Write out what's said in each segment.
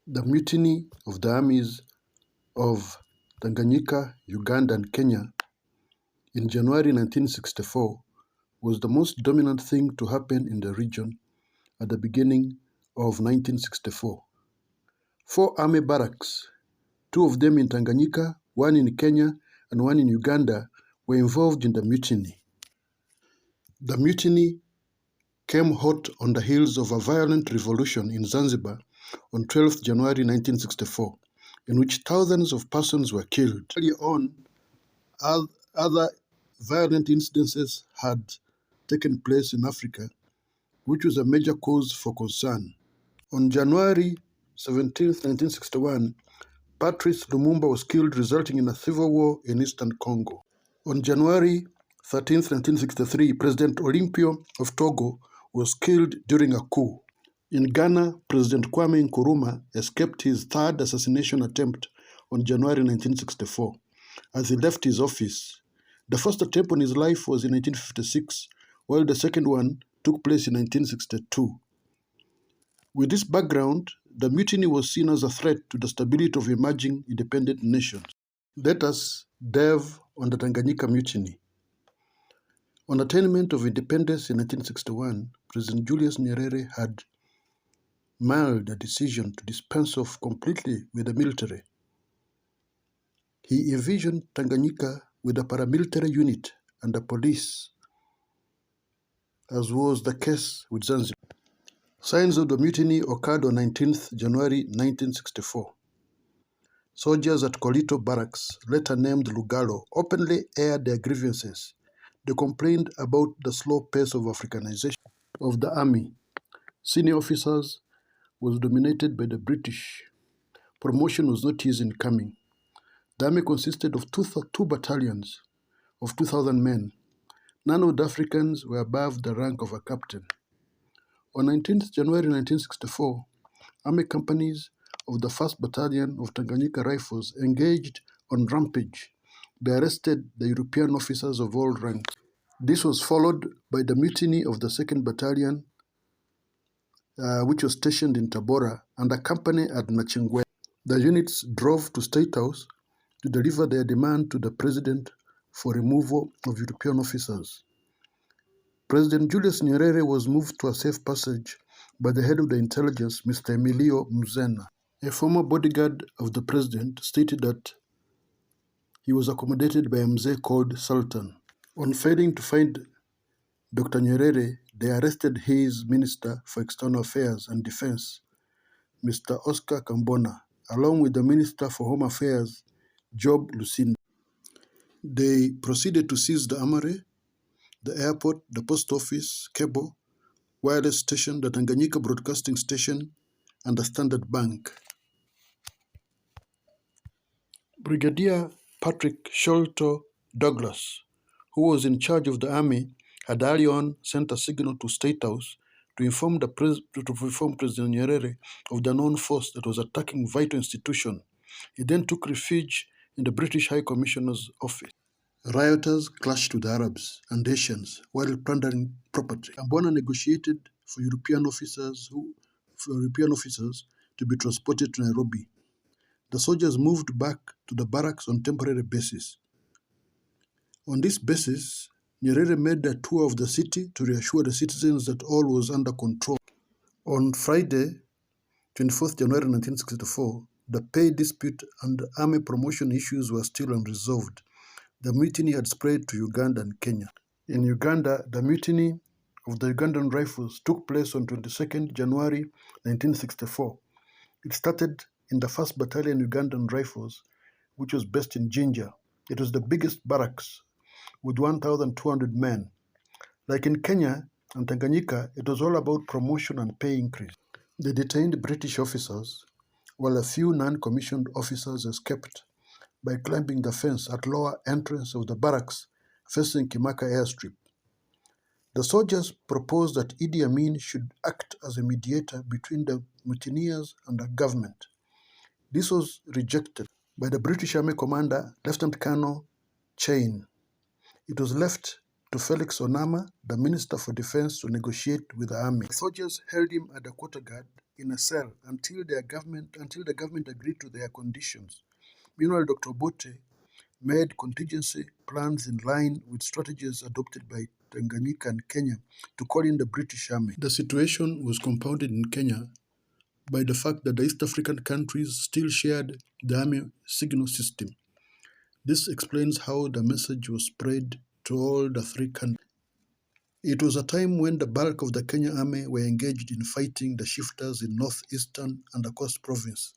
The mutiny of the armies of Tanganyika, Uganda and Kenya in January 1964 was the most dominant thing to happen in the region at the beginning of 1964. Four army barracks, two of them in Tanganyika, one in Kenya and one in Uganda, were involved in the mutiny. The mutiny came hot on the heels of a violent revolution in Zanzibar on 12th January 1964, in which thousands of persons were killed. Earlier on, other violent incidences had taken place in Africa, which was a major cause for concern. On January 17, 1961, Patrice Lumumba was killed, resulting in a civil war in eastern Congo. On January 13, 1963, President Olympio of Togo was killed during a coup. In Ghana, President Kwame Nkrumah escaped his third assassination attempt on January 1964 as he left his office. The first attempt on his life was in 1956, while the second one took place in 1962. With this background, the mutiny was seen as a threat to the stability of emerging independent nations. Let us delve on the Tanganyika mutiny. On attainment of independence in 1961, President Julius Nyerere had mailed a decision to dispense off completely with the military. He envisioned Tanganyika with a paramilitary unit and a police, as was the case with Zanzibar. Signs of the mutiny occurred on 19th January 1964. Soldiers at Kolito Barracks, later named Lugalo, openly aired their grievances. They complained about the slow pace of Africanization of the army. Senior officers was dominated by the British. Promotion was not easy in coming. The army consisted of two battalions of 2,000 men. None of the Africans were above the rank of a captain. On 19th January 1964, army companies of the 1st Battalion of Tanganyika Rifles engaged on rampage. They arrested the European officers of all ranks. This was followed by the mutiny of the 2nd Battalion, which was stationed in Tabora, and a company at Nachingwea. The units drove to State House to deliver their demand to the President for removal of European officers. President Julius Nyerere was moved to a safe passage by the head of the intelligence, Mr. Emilio Mzena. A former bodyguard of the president stated that he was accommodated by a Mzee called Sultan. On failing to find Dr. Nyerere, they arrested his Minister for External Affairs and Defense, Mr. Oscar Kambona, along with the Minister for Home Affairs, Job Lucinda. They proceeded to seize the armory, the airport, the post office, cable, wireless station, the Tanganyika Broadcasting Station, and the Standard Bank. Brigadier Patrick Sholto Douglas, who was in charge of the army, had early on sent a signal to State House to inform President Nyerere of the known force that was attacking vital institutions. He then took refuge in the British High Commissioner's office. Rioters clashed with the Arabs and Asians while plundering property. Kambona negotiated for European officers to be transported to Nairobi. The soldiers moved back to the barracks on temporary basis. On this basis, Nyerere made a tour of the city to reassure the citizens that all was under control. On Friday, 24th January 1964, the pay dispute and army promotion issues were still unresolved. The mutiny had spread to Uganda and Kenya. In Uganda, the mutiny of the Ugandan Rifles took place on 22nd January 1964. It started in the 1st Battalion Ugandan Rifles, which was based in Jinja. It was the biggest barracks with 1,200 men. Like in Kenya and Tanganyika, it was all about promotion and pay increase. They detained British officers, while a few non-commissioned officers escaped by climbing the fence at lower entrance of the barracks facing Kimaka airstrip. The soldiers proposed that Idi Amin should act as a mediator between the mutineers and the government. This was rejected by the British Army commander, Lieutenant Colonel Chain. It was left to Felix Onama, the Minister for Defense, to negotiate with the army. The soldiers held him at the quarter guard in a cell until the government agreed to their conditions. Meanwhile, Dr. Obote made contingency plans in line with strategies adopted by Tanganyika and Kenya to call in the British Army. The situation was compounded in Kenya by the fact that the East African countries still shared the army signal system. This explains how the message was spread to all the three countries. It was a time when the bulk of the Kenya army were engaged in fighting the shifters in northeastern and the coast province.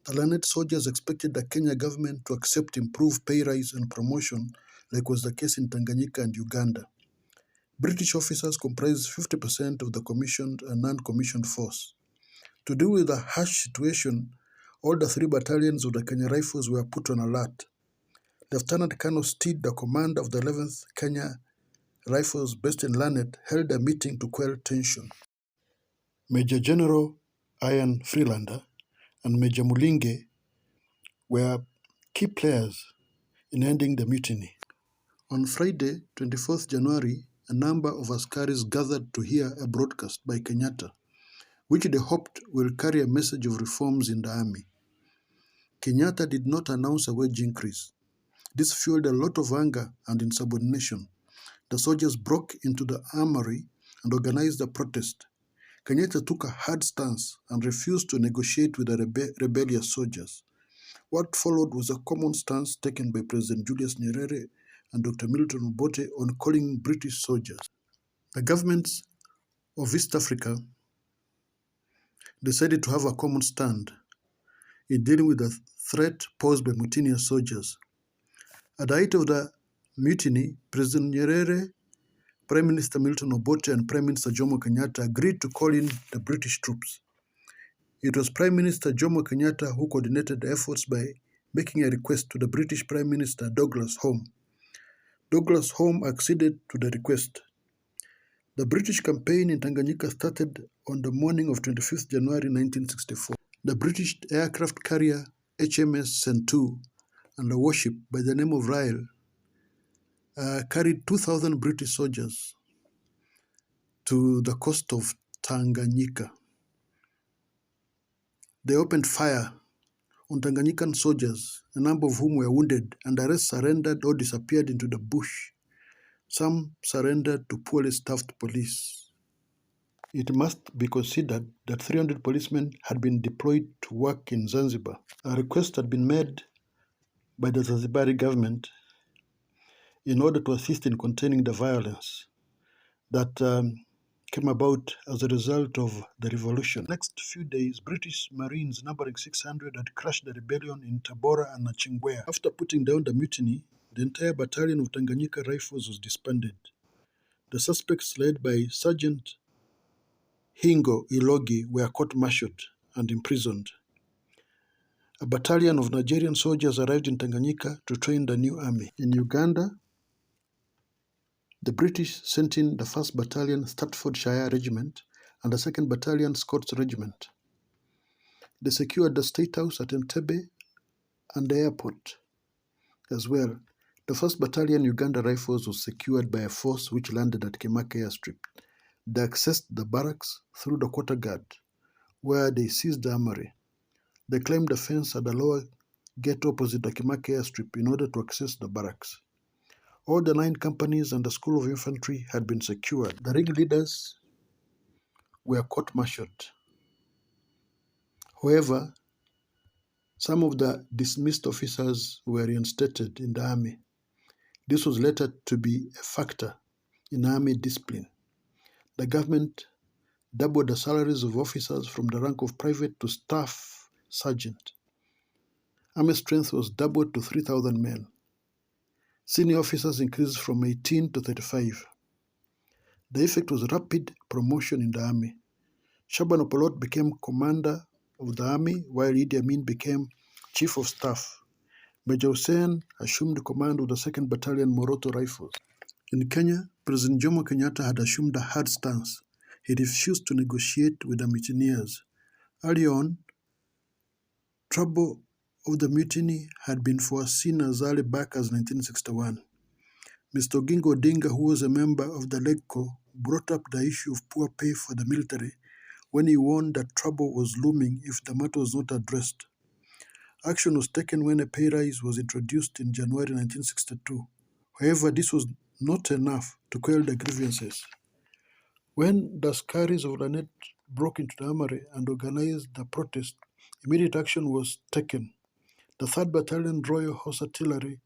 The landed soldiers expected the Kenya government to accept improved pay rise and promotion, like was the case in Tanganyika and Uganda. British officers comprised 50% of the commissioned and non-commissioned force. To deal with the harsh situation, all the three battalions of the Kenya Rifles were put on alert. Lieutenant Colonel Steed, the commander of the 11th Kenya Rifles based in Lanet, held a meeting to quell tension. Major General Ian Freelander and Major Mulinge were key players in ending the mutiny. On Friday, 24th January, a number of Askaris gathered to hear a broadcast by Kenyatta, which they hoped will carry a message of reforms in the army. Kenyatta did not announce a wage increase. This fueled a lot of anger and insubordination. The soldiers broke into the armory and organized a protest. Kenyatta took a hard stance and refused to negotiate with the rebellious soldiers. What followed was a common stance taken by President Julius Nyerere and Dr. Milton Obote on calling British soldiers. The governments of East Africa decided to have a common stand in dealing with the threat posed by mutinous soldiers. At the height of the mutiny, President Nyerere, Prime Minister Milton Obote, and Prime Minister Jomo Kenyatta agreed to call in the British troops. It was Prime Minister Jomo Kenyatta who coordinated the efforts by making a request to the British Prime Minister Douglas Home. Douglas Home acceded to the request. The British campaign in Tanganyika started on the morning of 25th January 1964. The British aircraft carrier HMS Sentu and a warship by the name of Ryle carried 2,000 British soldiers to the coast of Tanganyika. They opened fire on Tanganyikan soldiers, a number of whom were wounded, and the rest surrendered or disappeared into the bush. Some surrendered to poorly staffed police. It must be considered that 300 policemen had been deployed to work in Zanzibar. A request had been made by the Zanzibari government in order to assist in containing the violence that came about as a result of the revolution. Next few days, British Marines numbering 600 had crushed the rebellion in Tabora and Nachingwea. After putting down the mutiny, the entire battalion of Tanganyika Rifles was disbanded. The suspects, led by Sergeant Hingo Ilogi, were court-martialed and imprisoned. A battalion of Nigerian soldiers arrived in Tanganyika to train the new army. In Uganda, the British sent in the 1st Battalion Staffordshire Regiment and the 2nd Battalion Scots Regiment. They secured the State House at Entebbe and the airport as well. The 1st Battalion Uganda Rifles was secured by a force which landed at Kemake Airstrip. They accessed the barracks through the quarter guard, where they seized the armory. They climbed the fence at the lower gate opposite the Kemake Airstrip in order to access the barracks. All the 9 companies and the School of Infantry had been secured. The ringleaders were court-martialed. However, some of the dismissed officers were reinstated in the army. This was later to be a factor in army discipline. The government doubled the salaries of officers from the rank of private to staff sergeant. Army strength was doubled to 3,000 men. Senior officers increased from 18 to 35. The effect was rapid promotion in the army. Shaban Opolot became commander of the army, while Idi Amin became chief of staff. Major Hussein assumed command of the 2nd Battalion Moroto Rifles. In Kenya, President Jomo Kenyatta had assumed a hard stance. He refused to negotiate with the mutineers. Early on, trouble of the mutiny had been foreseen as early back as 1961. Mr. Oginga Odinga, who was a member of the LEGCO, brought up the issue of poor pay for the military, when he warned that trouble was looming if the matter was not addressed. Action was taken when a pay rise was introduced in January 1962. However, this was not enough to quell the grievances. When the askaris of Lanet broke into the armory and organized the protest, immediate action was taken. The 3rd Battalion Royal Horse Artillery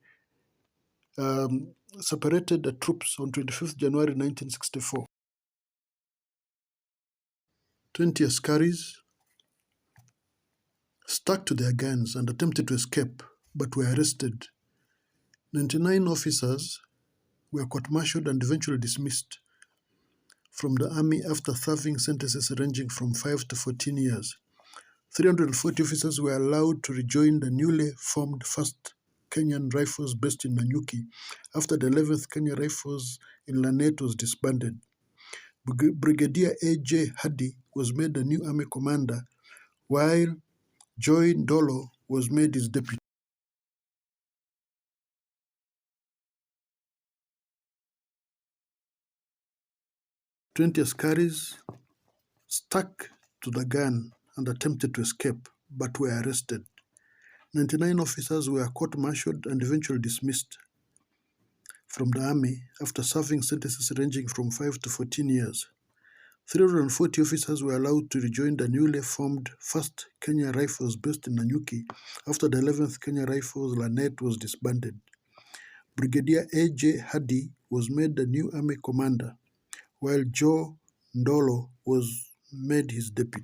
separated the troops on 25th January 1964. 20 askaris stuck to their guns and attempted to escape, but were arrested. 99 officers were court-martialed and eventually dismissed from the army after serving sentences ranging from 5 to 14 years. 340 officers were allowed to rejoin the newly formed 1st Kenyan Rifles based in Nanyuki after the 11th Kenya Rifles in Lanet was disbanded. Brigadier A.J. Hadi was made the new army commander, while Joy Ndolo was made his deputy. Twenty askaris stuck to the gun and attempted to escape, but were arrested. 99 officers were court-martialed and eventually dismissed from the army after serving sentences ranging from 5 to 14 years. 340 officers were allowed to rejoin the newly formed 1st Kenya Rifles based in Nanyuki after the 11th Kenya Rifles Lanet was disbanded. Brigadier A.J. Hadi was made the new army commander, while Joe Ndolo was made his deputy.